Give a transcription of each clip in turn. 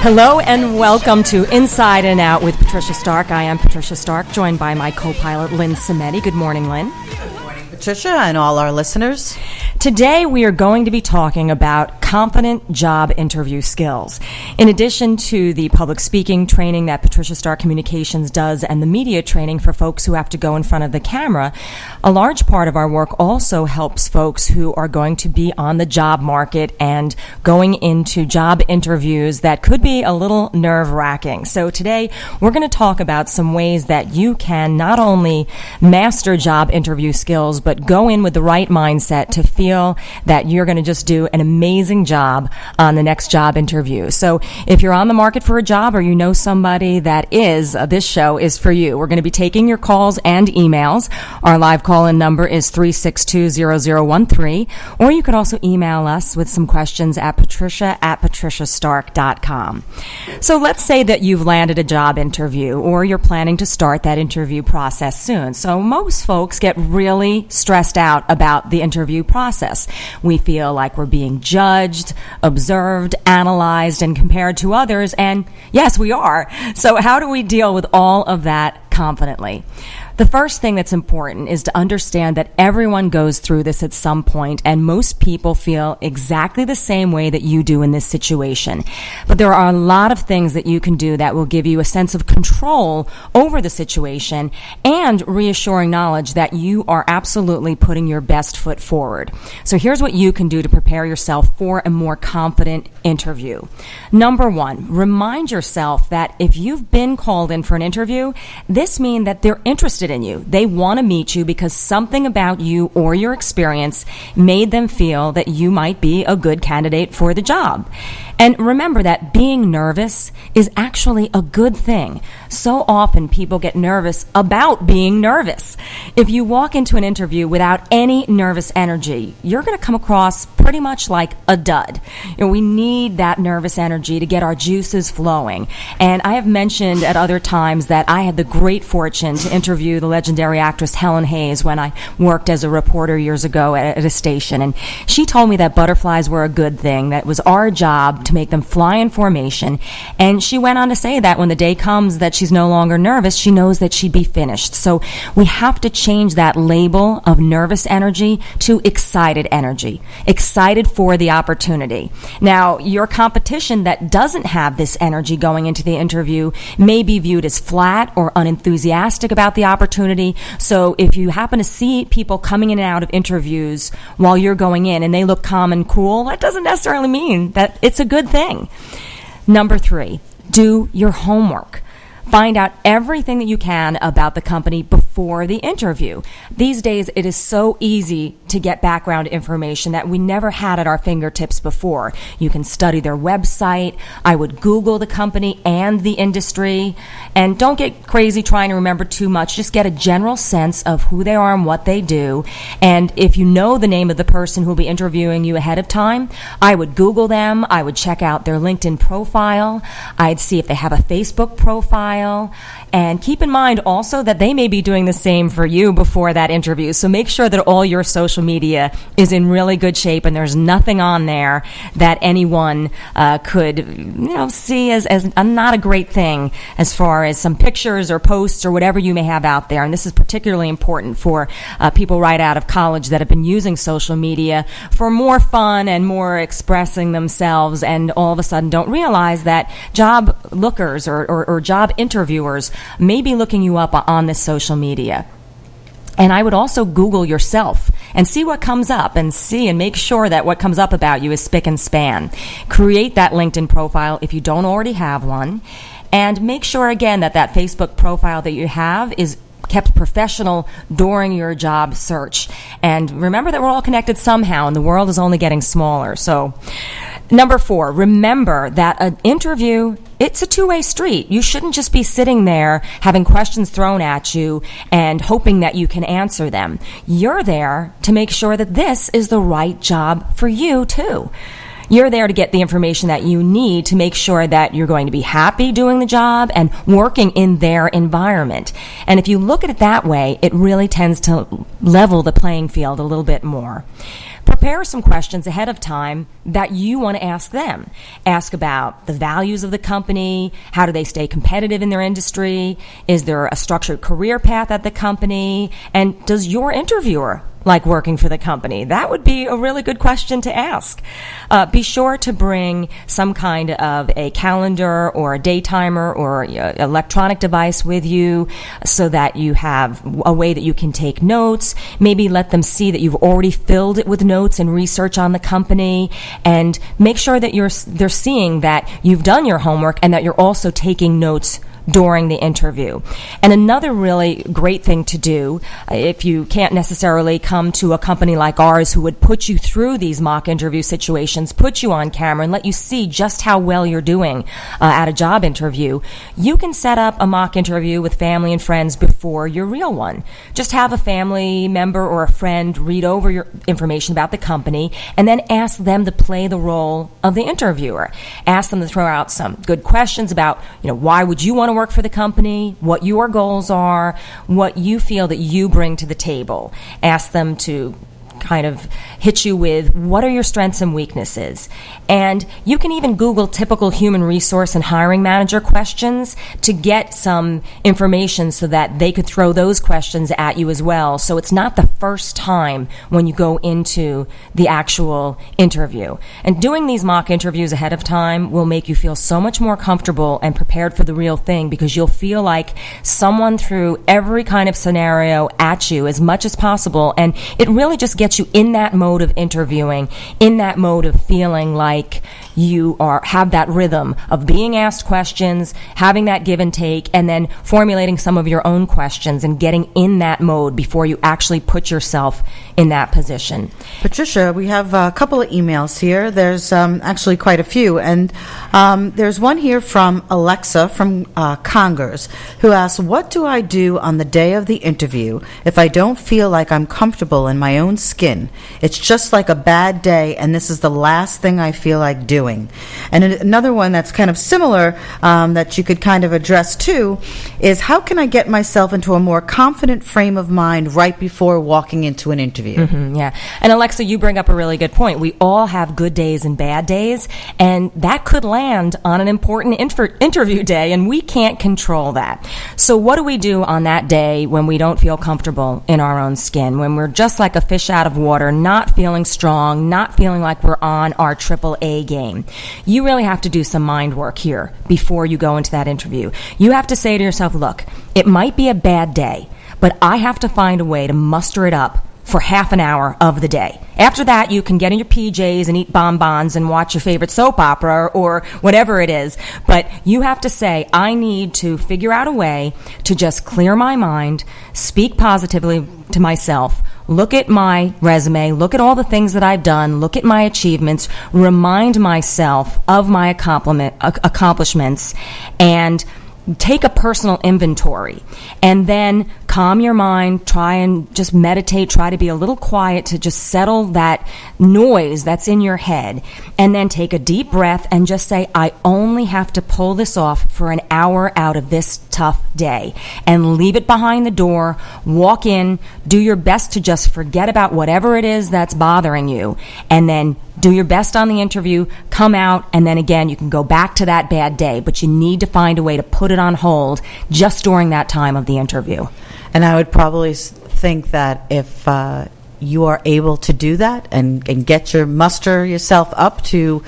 Hello and welcome to Inside and Out with Patricia Stark. I am Patricia Stark, joined by my co-pilot Lynn Cimetti. Good morning, Lynn. Good morning, Patricia, and all our listeners. Today we are going to be talking about confident job interview skills. In addition to the public speaking training that Patricia Stark Communications does and the media training for folks who have to go in front of the camera, a large part of our work also helps folks who are going to be on the job market and going into job interviews that could be a little nerve-wracking. So today we're going to talk about some ways that you can not only master job interview skills, but go in with the right mindset to feel that you're going to just do an amazing job on the next job interview. So if you're on the market for a job or you know somebody that is, this show is for you. We're going to be taking your calls and emails. Our live call-in number is 362-0013, or you could also email us with some questions at patricia@patriciastark.com. So let's say that you've landed a job interview or you're planning to start that interview process soon. So most folks get really stressed out about the interview process. We feel like we're being judged, observed, analyzed, and compared to others, and yes, we are. So how do we deal with all of that confidently? The first thing that's important is to understand that everyone goes through this at some point, and most people feel exactly the same way that you do in this situation. But there are a lot of things that you can do that will give you a sense of control over the situation and reassuring knowledge that you are absolutely putting your best foot forward. So here's what you can do to prepare yourself for a more confident interview. Number one, remind yourself that if you've been called in for an interview, this means that they're interested in you. They want to meet you because something about you or your experience made them feel that you might be a good candidate for the job. And remember that being nervous is actually a good thing. So often people get nervous about being nervous. If you walk into an interview without any nervous energy, you're going to come across pretty much like a dud. We need that nervous energy to get our juices flowing. And I have mentioned at other times that I had the great fortune to interview the legendary actress Helen Hayes when I worked as a reporter years ago at a station. And she told me that butterflies were a good thing, that it was our job to make them fly in formation. And she went on to say that when the day comes that she's no longer nervous, she knows that she'd be finished. So we have to change that label of nervous energy to excited energy, excited for the opportunity. Now, your competition that doesn't have this energy going into the interview may be viewed as flat or unenthusiastic about the opportunity. So if you happen to see people coming in and out of interviews while you're going in and they look calm and cool, that doesn't necessarily mean that it's a good thing. Number three, do your homework. Find out everything that you can about the company before the interview. These days, it is so easy to get background information that we never had at our fingertips before. You can study their website. I would Google the company and the industry. And don't get crazy trying to remember too much. Just get a general sense of who they are and what they do. And if you know the name of the person who will be interviewing you ahead of time, I would Google them. I would check out their LinkedIn profile. I'd see if they have a Facebook profile. And keep in mind also that they may be doing the same for you before that interview. So make sure that all your social media is in really good shape and there's nothing on there that anyone could see as not a great thing as far as some pictures or posts or whatever you may have out there. And this is particularly important for people right out of college that have been using social media for more fun and more expressing themselves, and all of a sudden don't realize that job lookers or job interviewers may be looking you up on this social media. And I would also Google yourself and see what comes up and make sure that what comes up about you is spick and span. Create that LinkedIn profile if you don't already have one. And make sure, again, that Facebook profile that you have is kept professional during your job search. And remember that we're all connected somehow, and the world is only getting smaller. So, number four, remember that an interview, it's a two-way street. You shouldn't just be sitting there having questions thrown at you and hoping that you can answer them. You're there to make sure that this is the right job for you, too. You're there to get the information that you need to make sure that you're going to be happy doing the job and working in their environment. And if you look at it that way, it really tends to level the playing field a little bit more. prepare some questions ahead of time that you want to ask them. Ask about the values of the company. How do they stay competitive in their industry? Is there a structured career path at the company? And does your interviewer like working for the company? That would be a really good question to ask. Be sure to bring some kind of a calendar or a day timer or electronic device with you so that you have a way that you can take notes. Maybe let them see that you've already filled it with notes and research on the company, and make sure that they're seeing that you've done your homework and that you're also taking notes during the interview. And another really great thing to do, if you can't necessarily come to a company like ours who would put you through these mock interview situations, put you on camera and let you see just how well you're doing at a job interview, you can set up a mock interview with family and friends before your real one. Just have a family member or a friend read over your information about the company and then ask them to play the role of the interviewer. Ask them to throw out some good questions about, why would you want to work for the company, what your goals are, what you feel that you bring to the table. Ask them to kind of hit you with what are your strengths and weaknesses. And you can even Google typical human resource and hiring manager questions to get some information so that they could throw those questions at you as well. So it's not the first time when you go into the actual interview. And doing these mock interviews ahead of time will make you feel so much more comfortable and prepared for the real thing, because you'll feel like someone threw every kind of scenario at you as much as possible, and it really just gets you in that mode of interviewing, in that mode of feeling like you have that rhythm of being asked questions, having that give and take, and then formulating some of your own questions and getting in that mode before you actually put yourself in that position. Patricia, we have a couple of emails here. There's actually quite a few, and there's one here from Alexa from Congers, who asks, what do I do on the day of the interview if I don't feel like I'm comfortable in my own skin? It's just like a bad day, and this is the last thing I feel like doing. And another one that's kind of similar that you could kind of address too is, how can I get myself into a more confident frame of mind right before walking into an interview? Yeah. And Alexa, you bring up a really good point. We all have good days and bad days, and that could land on an important interview day, and we can't control that. So what do we do on that day when we don't feel comfortable in our own skin, when we're just like a fish out of water, not feeling strong, not feeling like we're on our AAA game? You really have to do some mind work here before you go into that interview. You have to say to yourself, look, it might be a bad day, but I have to find a way to muster it up for half an hour of the day. After that, you can get in your PJs and eat bonbons and watch your favorite soap opera or whatever it is. But you have to say, I need to figure out a way to just clear my mind, speak positively to myself, look at my resume, look at all the things that I've done, look at my achievements, remind myself of my accomplishments, and take a personal inventory, and then calm your mind, try and just meditate, try to be a little quiet to just settle that noise that's in your head, and then take a deep breath and just say, I only have to pull this off for an hour out of this tough day, and leave it behind the door, walk in, do your best to just forget about whatever it is that's bothering you, and then do your best on the interview, come out, and then again, you can go back to that bad day, but you need to find a way to put it on hold just during that time of the interview. And I would probably think that if you are able to do that and muster yourself up to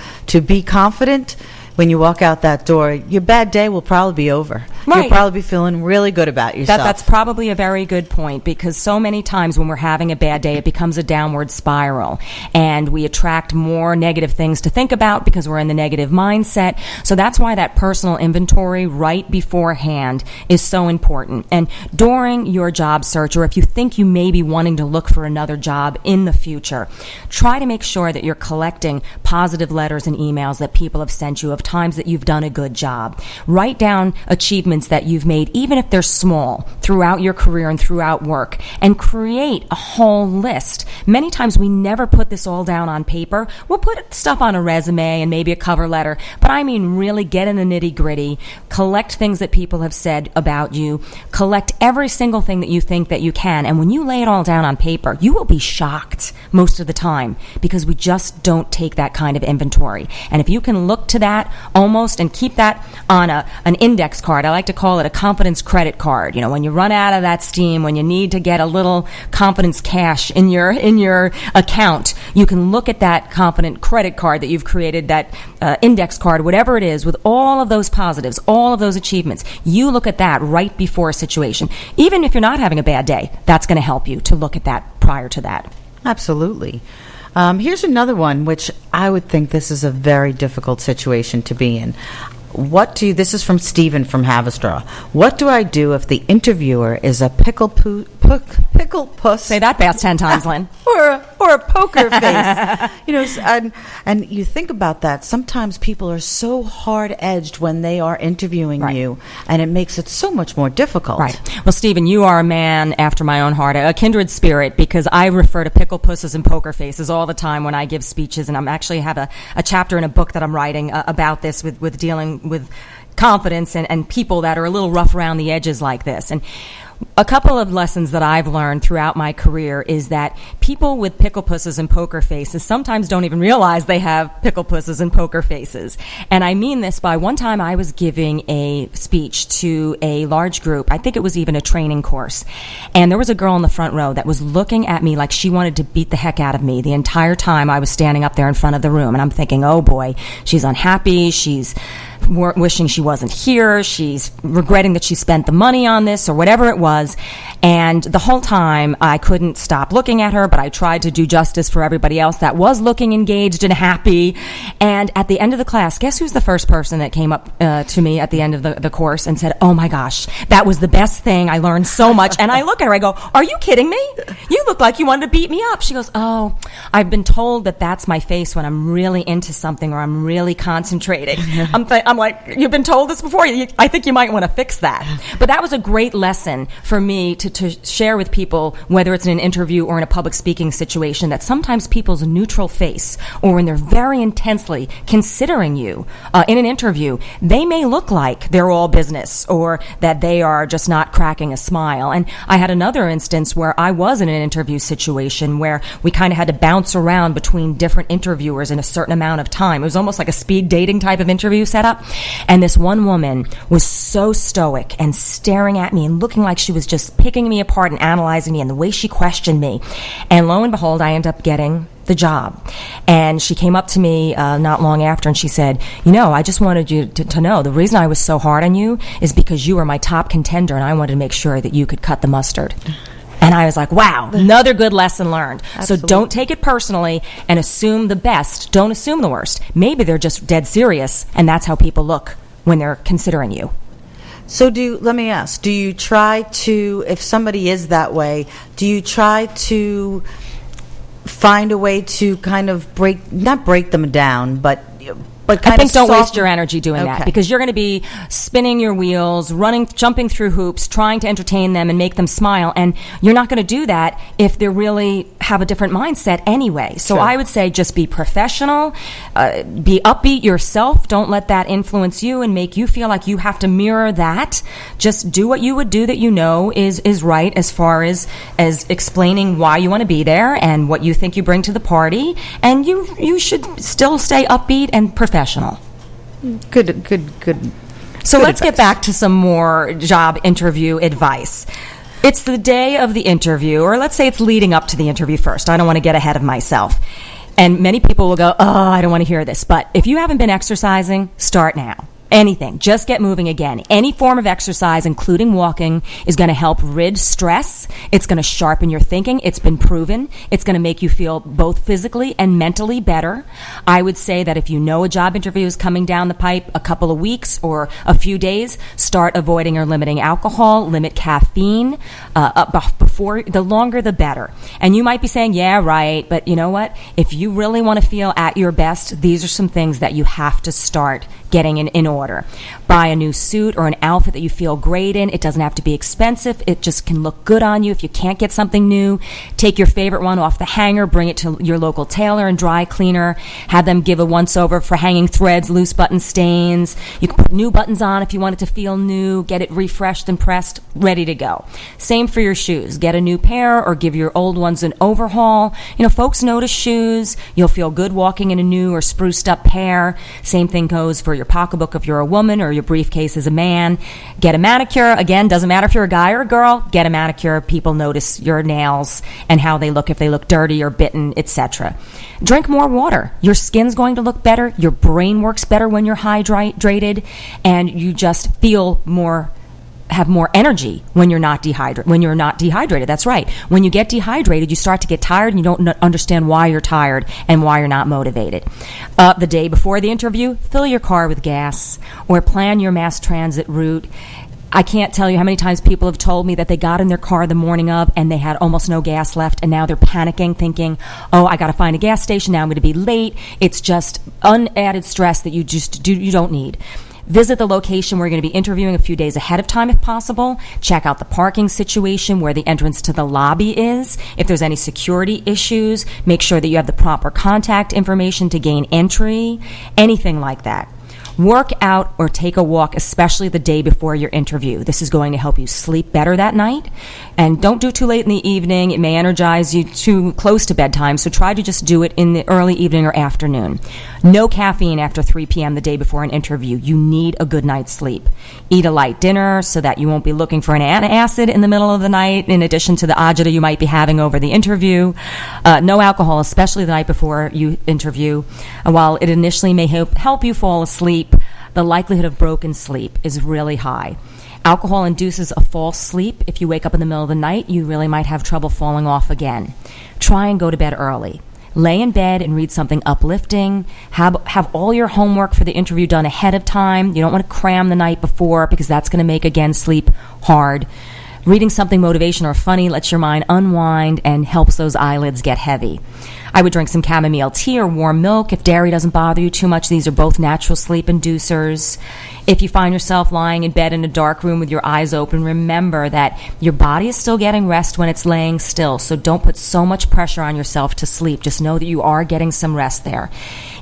be confident, when you walk out that door, your bad day will probably be over. Right. You'll probably be feeling really good about yourself. That's probably a very good point, because so many times when we're having a bad day, it becomes a downward spiral, and we attract more negative things to think about because we're in the negative mindset. So that's why that personal inventory right beforehand is so important. And during your job search, or if you think you may be wanting to look for another job in the future, try to make sure that you're collecting positive letters and emails that people have sent you of of times that you've done a good job. Write down achievements that you've made, even if they're small, throughout your career and throughout work, and create a whole list. Many times we never put this all down on paper. We'll put stuff on a resume and maybe a cover letter, but I mean really get in the nitty-gritty, collect things that people have said about you, collect every single thing that you think that you can, and when you lay it all down on paper, you will be shocked most of the time because we just don't take that kind of inventory. And if you can look to that almost and keep that on an index card, I like to call it a confidence credit card. When you run out of that steam, when you need to get a little confidence cash in your account, you can look at that confident credit card that you've created, that index card, whatever it is, with all of those positives, all of those achievements. You look at that right before a situation. Even if you're not having a bad day, that's going to help you to look at that prior to that. Absolutely. Here's another one, which I would think this is a very difficult situation to be in. This is from Stephen from Haverstraw. What do I do if the interviewer is a pickle puss? Say that fast 10 times, Lynn. or a poker face. And you think about that. Sometimes people are so hard-edged when they are interviewing you, and it makes it so much more difficult. Right. Well, Stephen, you are a man after my own heart, a kindred spirit, because I refer to pickle pusses and poker faces all the time when I give speeches, and I'm actually have a chapter in a book that I'm writing about this with dealing with confidence and people that are a little rough around the edges like this. And a couple of lessons that I've learned throughout my career is that people with pickle pusses and poker faces sometimes don't even realize they have pickle pusses and poker faces. And I mean this by one time I was giving a speech to a large group. I think it was even a training course. And there was a girl in the front row that was looking at me like she wanted to beat the heck out of me the entire time I was standing up there in front of the room. And I'm thinking, oh boy, she's unhappy. She's wishing she wasn't here. She's regretting that she spent the money on this or whatever it was. And the whole time I couldn't stop looking at her, but I tried to do justice for everybody else that was looking engaged and happy. And at the end of the class, guess who's the first person that came up to me at the end of the course and said, oh my gosh, that was the best thing. I learned so much. And I look at her, I go, are you kidding me? You look like you wanted to beat me up. She goes, oh, I've been told that that's my face when I'm really into something or I'm really concentrating. I'm like, you've been told this before. I think you might want to fix that. But that was a great lesson for me to share with people, whether it's in an interview or in a public speaking situation, that sometimes people's neutral face, or when they're very intensely considering you in an interview, they may look like they're all business or that they are just not cracking a smile. And I had another instance where I was in an interview situation where we kind of had to bounce around between different interviewers in a certain amount of time. It was almost like a speed dating type of interview setup. And this one woman was so stoic and staring at me and looking like she was just picking me apart and analyzing me and the way she questioned me. And lo and behold, I ended up getting the job. And she came up to me not long after and she said, I just wanted you to know the reason I was so hard on you is because you were my top contender and I wanted to make sure that you could cut the mustard. And I was like, wow, another good lesson learned. Absolutely. So don't take it personally and assume the best. Don't assume the worst. Maybe they're just dead serious, and that's how people look when they're considering you. So let me ask, do you try to, if somebody is that way, do you try to find a way to kind of not break them down, but I think don't waste your energy doing that, because you're going to be spinning your wheels, jumping through hoops, trying to entertain them and make them smile. And you're not going to do that if they really have a different mindset anyway. So I would say just be professional, be upbeat yourself. Don't let that influence you and make you feel like you have to mirror that. Just do what you would do that is right as far as explaining why you want to be there and what you think you bring to the party. And you should still stay upbeat and professional. Good. So let's get back to some more job interview advice. It's the day of the interview, or let's say it's leading up to the interview first. I don't want to get ahead of myself. And many people will go, oh, I don't want to hear this. But if you haven't been exercising, start now. anything. Just get moving again. Any form of exercise, including walking, is going to help rid stress. It's going to sharpen your thinking. It's been proven. It's going to make you feel both physically and mentally better. I would say that if you know a job interview is coming down the pipe a couple of weeks or a few days, start avoiding or limiting alcohol, limit caffeine. Before, the longer the better. And you might be saying, yeah, right, but you know what? If you really want to feel at your best, these are some things that you have to start getting in order. Buy a new suit or an outfit that you feel great in. It doesn't have to be expensive. It just can look good on you. If you can't get something new, take your favorite one off the hanger, bring it to your local tailor and dry cleaner, have them give a once-over for hanging threads, loose button stains. You can put new buttons on if you want it to feel new, get it refreshed and pressed, ready to go. Same for your shoes. Get a new pair or give your old ones an overhaul. You know, folks notice shoes. You'll feel good walking in a new or spruced up pair. Same thing goes for your pocketbook if you're a woman or your briefcase as a man. Get a manicure. Again, doesn't matter if you're a guy or a girl. Get a manicure. People notice your nails and how they look, if they look dirty or bitten, etc. Drink more water. Your skin's going to look better. Your brain works better when you're hydrated, and you just have more energy when you're not dehydrated. That's right. When you get dehydrated, you start to get tired and you don't understand why you're tired and why you're not motivated. The day before the interview, fill your car with gas or plan your mass transit route. I can't tell you how many times people have told me that they got in their car the morning of and they had almost no gas left, and now they're panicking, thinking, oh, I got to find a gas station, now I'm going to be late. It's just unadded stress that you don't need. Visit the location where you're going to be interviewing a few days ahead of time if possible. Check out the parking situation, where the entrance to the lobby is. If there's any security issues, make sure that you have the proper contact information to gain entry, anything like that. Work out or take a walk, especially the day before your interview. This is going to help you sleep better that night. And don't do it too late in the evening. It may energize you too close to bedtime, so try to just do it in the early evening or afternoon. No caffeine after 3 p.m. the day before an interview. You need a good night's sleep. Eat a light dinner so that you won't be looking for an antacid in the middle of the night, in addition to the agita you might be having over the interview. No alcohol, especially the night before you interview. While it initially may help you fall asleep, the likelihood of broken sleep is really high. Alcohol induces a false sleep. If you wake up in the middle of the night, you really might have trouble falling off again. Try and go to bed early. Lay in bed and read something uplifting. Have all your homework for the interview done ahead of time. You don't want to cram the night before, because that's going to make, again, sleep hard. Reading something motivational or funny lets your mind unwind and helps those eyelids get heavy. I would drink some chamomile tea or warm milk if dairy doesn't bother you too much. These are both natural sleep inducers. If you find yourself lying in bed in a dark room with your eyes open, remember that your body is still getting rest when it's laying still, so don't put so much pressure on yourself to sleep. Just know that you are getting some rest there.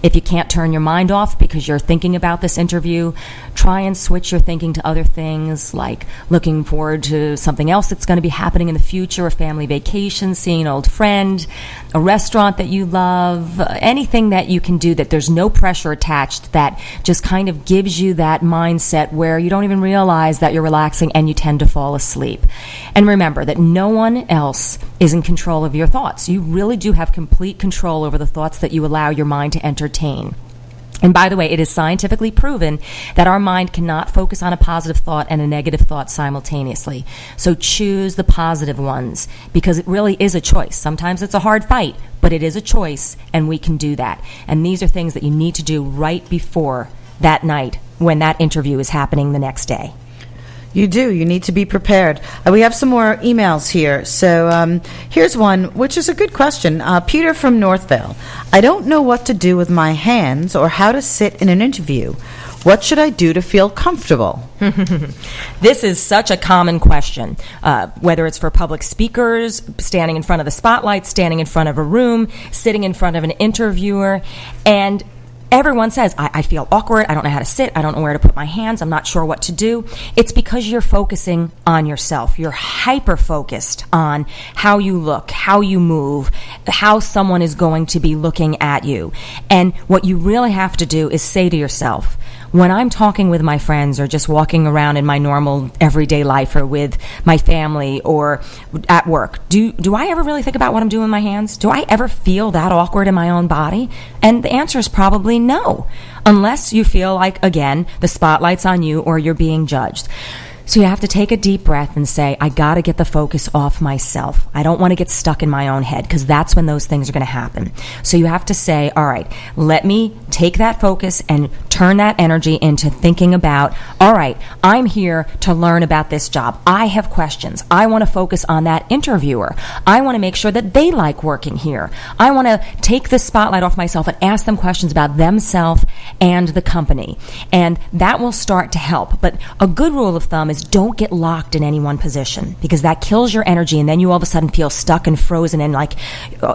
If you can't turn your mind off because you're thinking about this interview, try and switch your thinking to other things, like looking forward to something else that's going to be happening in the future, a family vacation, seeing an old friend, a restaurant that you love, anything that you can do that there's no pressure attached, that just kind of gives you that mindset where you don't even realize that you're relaxing and you tend to fall asleep. And remember that no one else is in control of your thoughts. You really do have complete control over the thoughts that you allow your mind to entertain. And by the way, it is scientifically proven that our mind cannot focus on a positive thought and a negative thought simultaneously. So choose the positive ones, because it really is a choice. Sometimes it's a hard fight, but it is a choice, and we can do that. And these are things that you need to do right before that night when that interview is happening the next day. You do. You need to be prepared. We have some more emails here. So here's one, which is a good question. Peter from Northville. I don't know what to do with my hands or how to sit in an interview. What should I do to feel comfortable? This is such a common question, whether it's for public speakers, standing in front of the spotlight, standing in front of a room, sitting in front of an interviewer, and everyone says, I feel awkward, I don't know how to sit, I don't know where to put my hands, I'm not sure what to do. It's because you're focusing on yourself. You're hyper-focused on how you look, how you move, how someone is going to be looking at you. And what you really have to do is say to yourself, when I'm talking with my friends or just walking around in my normal everyday life or with my family or at work, do I ever really think about what I'm doing with my hands? Do I ever feel that awkward in my own body? And the answer is probably no, unless you feel like, again, the spotlight's on you or you're being judged. So you have to take a deep breath and say, I got to get the focus off myself. I don't want to get stuck in my own head, because that's when those things are going to happen. So you have to say, all right, let me take that focus and turn that energy into thinking about, all right, I'm here to learn about this job. I have questions. I want to focus on that interviewer. I want to make sure that they like working here. I want to take the spotlight off myself and ask them questions about themselves and the company. And that will start to help. But a good rule of thumb is don't get locked in any one position, because that kills your energy, and then you all of a sudden feel stuck and frozen and like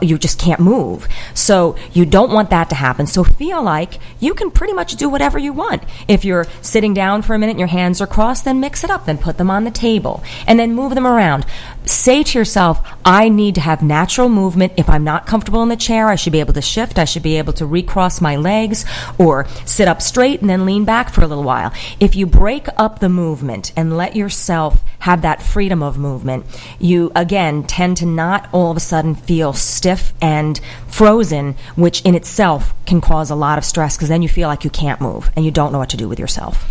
you just can't move. So you don't want that to happen. So feel like you can pretty much do whatever you want. If you're sitting down for a minute and your hands are crossed, then mix it up, then put them on the table, and then move them around. Say to yourself, I need to have natural movement. If I'm not comfortable in the chair, I should be able to shift. I should be able to recross my legs or sit up straight and then lean back for a little while. If you break up the movement and let yourself have that freedom of movement, you, again, tend to not all of a sudden feel stiff and frozen, which in itself can cause a lot of stress, because then you feel like you can't move and you don't know what to do with yourself.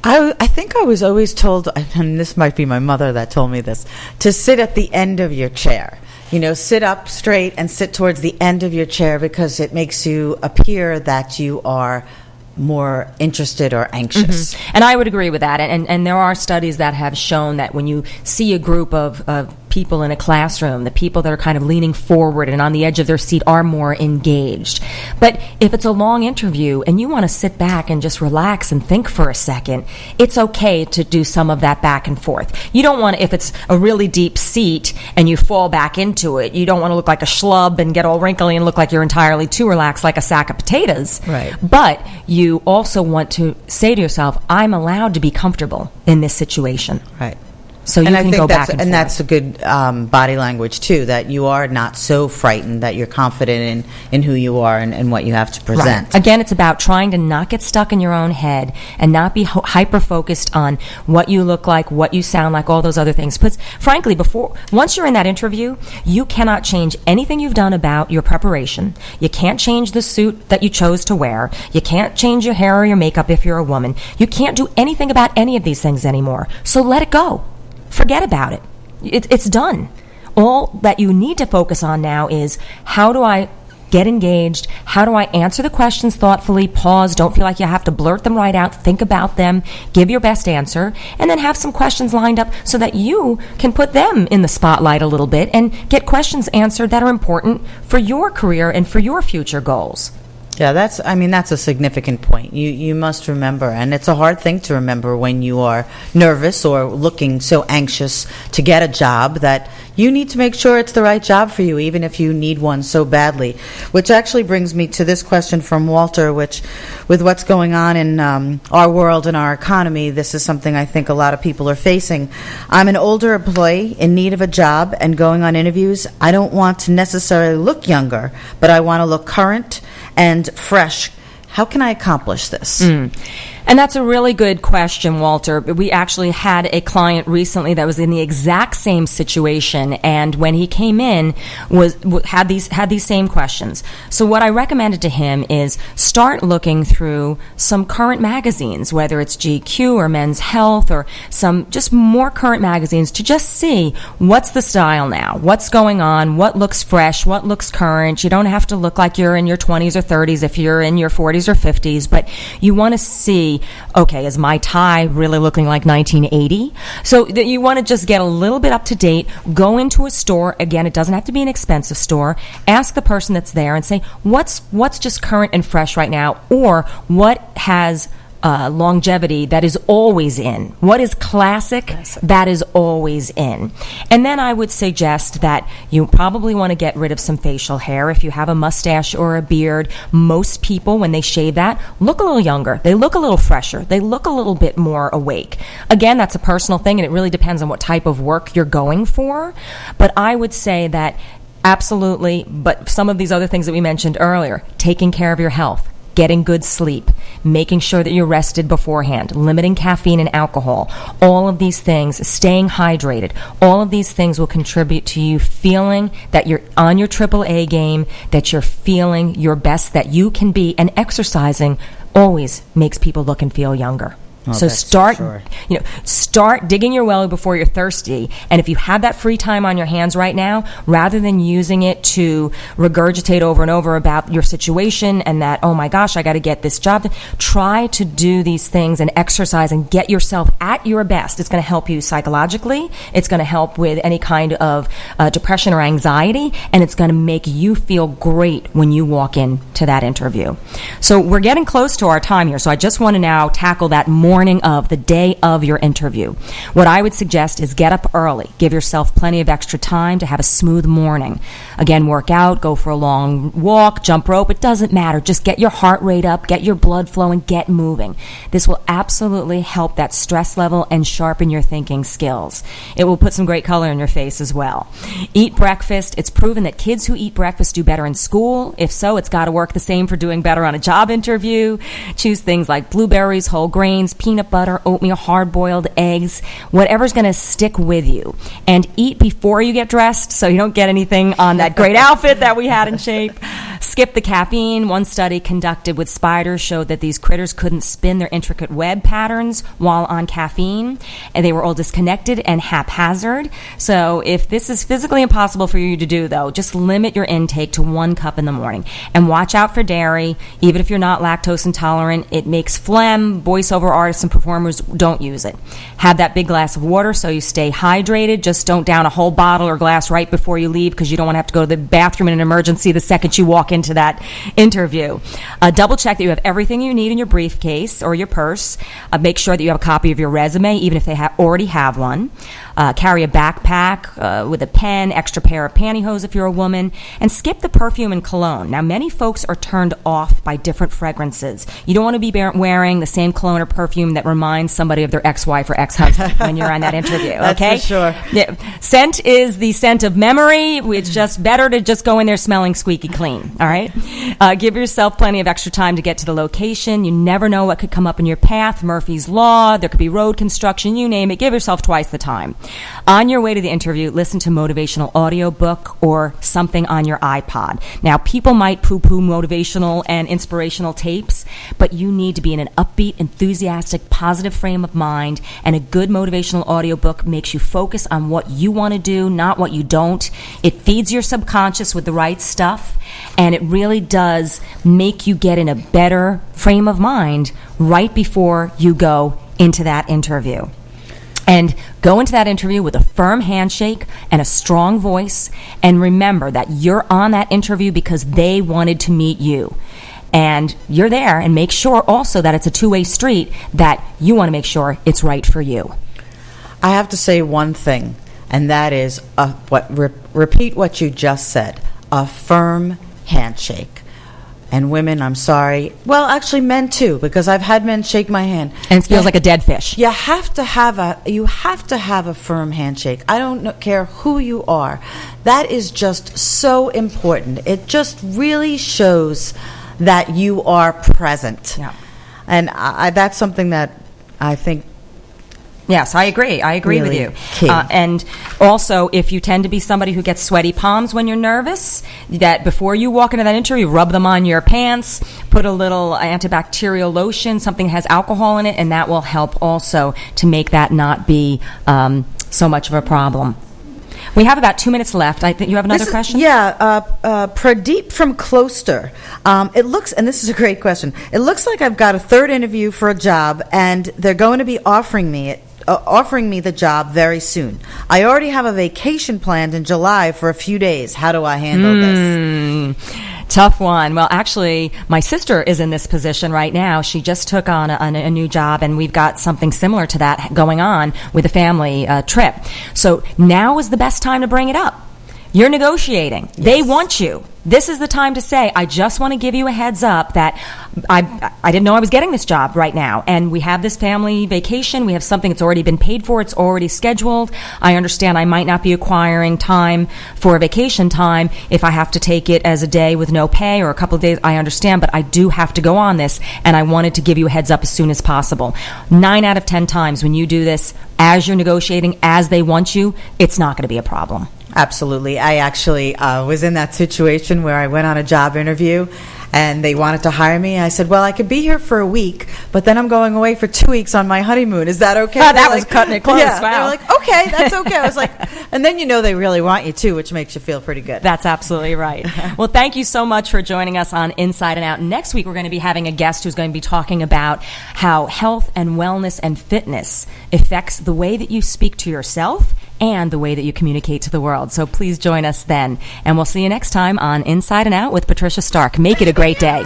I think I was always told, and this might be my mother that told me this, to sit at the end of your chair. You know, sit up straight and sit towards the end of your chair, because it makes you appear that you are more interested or anxious. Mm-hmm. And I would agree with that. And there are studies that have shown that when you see a group of people in a classroom, the people that are kind of leaning forward and on the edge of their seat are more engaged. But if it's a long interview and you want to sit back and just relax and think for a second, it's okay to do some of that back and forth. You don't want to, if it's a really deep seat and you fall back into it, you don't want to look like a schlub and get all wrinkly and look like you're entirely too relaxed like a sack of potatoes. Right. But you also want to say to yourself, I'm allowed to be comfortable in this situation. Right. So you can go back and forth. That's a good body language, too, that you are not so frightened, that you're confident in who you are and what you have to present. Right. Again, it's about trying to not get stuck in your own head and not be hyper-focused on what you look like, what you sound like, all those other things. Because, frankly, once you're in that interview, you cannot change anything you've done about your preparation. You can't change the suit that you chose to wear. You can't change your hair or your makeup if you're a woman. You can't do anything about any of these things anymore. So let it go. Forget about it. It's done. All that you need to focus on now is, how do I get engaged? How do I answer the questions thoughtfully? Pause. Don't feel like you have to blurt them right out. Think about them. Give your best answer. And then have some questions lined up so that you can put them in the spotlight a little bit and get questions answered that are important for your career and for your future goals. Yeah, that's a significant point. You must remember, and it's a hard thing to remember when you are nervous or looking so anxious to get a job, that you need to make sure it's the right job for you, even if you need one so badly. Which actually brings me to this question from Walter, which, with what's going on in our world and our economy, this is something I think a lot of people are facing. I'm an older employee in need of a job and going on interviews. I don't want to necessarily look younger, but I want to look current and fresh. How can I accomplish this? And that's a really good question, Walter. We actually had a client recently that was in the exact same situation, and when he came in, had these same questions. So what I recommended to him is start looking through some current magazines, whether it's GQ or Men's Health or some just more current magazines, to just see what's the style now, what's going on, what looks fresh, what looks current. You don't have to look like you're in your 20s or 30s if you're in your 40s or 50s, but you want to see, okay, is my tie really looking like 1980? So you want to just get a little bit up to date. Go into a store. Again, it doesn't have to be an expensive store. Ask the person that's there and say, what's just current and fresh right now, or what has longevity that is always in? What is classic that is always in? And then I would suggest that you probably want to get rid of some facial hair. If you have a mustache or a beard, most people, when they shave that, look a little younger. They look a little fresher. They look a little bit more awake. Again, that's a personal thing, and it really depends on what type of work you're going for. But I would say that absolutely, but some of these other things that we mentioned earlier, taking care of your health. getting good sleep, making sure that you're rested beforehand, limiting caffeine and alcohol, all of these things, staying hydrated, all of these things will contribute to you feeling that you're on your AAA game, that you're feeling your best that you can be, and exercising always makes people look and feel younger. So start digging your well before you're thirsty. And if you have that free time on your hands right now, rather than using it to regurgitate over and over about your situation and that, oh my gosh, I got to get this job, try to do these things and exercise and get yourself at your best. It's going to help you psychologically. It's going to help with any kind of depression or anxiety, and it's going to make you feel great when you walk into that interview. So we're getting close to our time here. So I just want to now tackle that morning of the day of your interview. What I would suggest is get up early. Give yourself plenty of extra time to have a smooth morning. Again, work out, go for a long walk, jump rope. It doesn't matter. Just get your heart rate up, get your blood flowing, get moving. This will absolutely help that stress level and sharpen your thinking skills. It will put some great color in your face as well. Eat breakfast. It's proven that kids who eat breakfast do better in school. If so, it's got to work the same for doing better on a job interview. Choose things like blueberries, whole grains, peanut butter, oatmeal, hard-boiled eggs, whatever's going to stick with you. And eat before you get dressed so you don't get anything on that great outfit that we had in shape. Skip the caffeine. One study conducted with spiders showed that these critters couldn't spin their intricate web patterns while on caffeine, and they were all disconnected and haphazard. So if this is physically impossible for you to do, though, just limit your intake to 1 cup in the morning. And watch out for dairy. Even if you're not lactose intolerant, it makes phlegm. Voiceover artists and performers don't use it. Have that big glass of water so you stay hydrated. Just don't down a whole bottle or glass right before you leave, because you don't want to have to go to the bathroom in an emergency the second you walk into that interview. Double check that you have everything you need in your briefcase or your purse. Make sure that you have a copy of your resume, even if they already have one. Carry a backpack with a pen, extra pair of pantyhose if you're a woman, and skip the perfume and cologne. Now, many folks are turned off by different fragrances. You don't want to be wearing the same cologne or perfume that reminds somebody of their ex-wife or ex-husband when you're on that interview, okay? That's for sure. Yeah. Scent is the scent of memory. It's just better to just go in there smelling squeaky clean, all right? Give yourself plenty of extra time to get to the location. You never know what could come up in your path. Murphy's Law, there could be road construction, you name it. Give yourself twice the time. On your way to the interview, listen to motivational audiobook or something on your iPod. Now, people might poo-poo motivational and inspirational tapes, but you need to be in an upbeat, enthusiastic, positive frame of mind, and a good motivational audiobook makes you focus on what you want to do, not what you don't. It feeds your subconscious with the right stuff, and it really does make you get in a better frame of mind right before you go into that interview. And go into that interview with a firm handshake and a strong voice, and remember that you're on that interview because they wanted to meet you. And you're there, and make sure also that it's a two-way street, that you want to make sure it's right for you. I have to say one thing, and that is repeat what you just said: a firm handshake. And women, I'm sorry. Well, actually, men too, because I've had men shake my hand, and it feels like a dead fish. You have to have a firm handshake. I don't care who you are. That is just so important. It just really shows that you are present. Yeah. And that's something that I think. Yes, I agree. I agree really with you. And also, if you tend to be somebody who gets sweaty palms when you're nervous, that before you walk into that interview, rub them on your pants, put a little antibacterial lotion, something that has alcohol in it, and that will help also to make that not be so much of a problem. We have about 2 minutes left. I think you have another question? Pradeep from Closter. It looks, and this is a great question, it looks like I've got a third interview for a job, and they're going to be offering me the job very soon. I already have a vacation planned in July for a few days. How do I handle this? Tough one. Well, actually, my sister is in this position right now. She just took on a new job, and we've got something similar to that going on with a family trip. So now is the best time to bring it up. You're negotiating. Yes. They want you. This is the time to say, I just want to give you a heads up that I didn't know I was getting this job right now. And we have this family vacation. We have something that's already been paid for. It's already scheduled. I understand I might not be acquiring time for vacation time if I have to take it as a day with no pay or a couple of days. I understand, but I do have to go on this. And I wanted to give you a heads up as soon as possible. 9 out of 10 times when you do this as you're negotiating, as they want you, it's not going to be a problem. Absolutely. I actually was in that situation where I went on a job interview and they wanted to hire me. I said, well, I could be here for a week, but then I'm going away for 2 weeks on my honeymoon. Is that okay? That was cutting it close. Yeah. Wow. They were like, okay, that's okay. I was like, and then they really want you too, which makes you feel pretty good. That's absolutely right. Well, thank you so much for joining us on Inside and Out. Next week, we're going to be having a guest who's going to be talking about how health and wellness and fitness affects the way that you speak to yourself and the way that you communicate to the world. So please join us then. And we'll see you next time on Inside and Out with Patricia Stark. Make it a great day.